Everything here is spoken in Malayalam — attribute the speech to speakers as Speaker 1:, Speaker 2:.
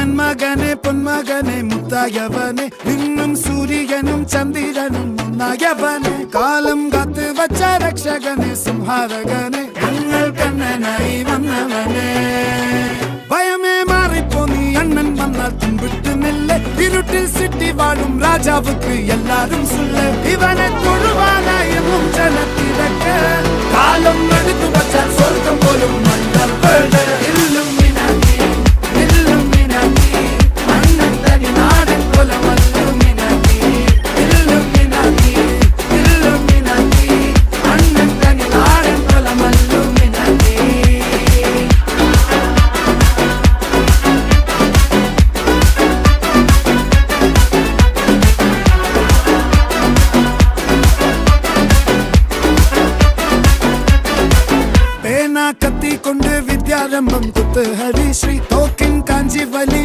Speaker 1: നന്മകനെ പൊന്മകനെ മുത്തായവനെ നിന്നും സൂര്യനും ചന്ദ്രനും ഒന്നായവനെ കാലം കാത്ത് വച്ച രക്ഷകനെ സംഹാരകനെ ഞങ്ങൾ കണ്ണനായി വന്നവനെ ഭയമേ മാറിപ്പോ നീ അണ്ണൻ വന്നാൽ തുമ്പിട്ട് നെല്ല് ഇരുട്ടിൽ സിറ്റി വാഴും രാജാവുക്ക് എല്ലാരും സുല്ല ഇവനെ തൊഴുവാനായും ജനത്തിരക്ക് കാലം എടുത്തു വച്ചാൽ സ്വർഗം പോലും മണ്ണൽ വീട് കത്തിക്കൊണ്ട് വിദ്യാരംഭം കുത്ത് ഹരിശ്രീ തോക്കിൻ കാഞ്ചി വലി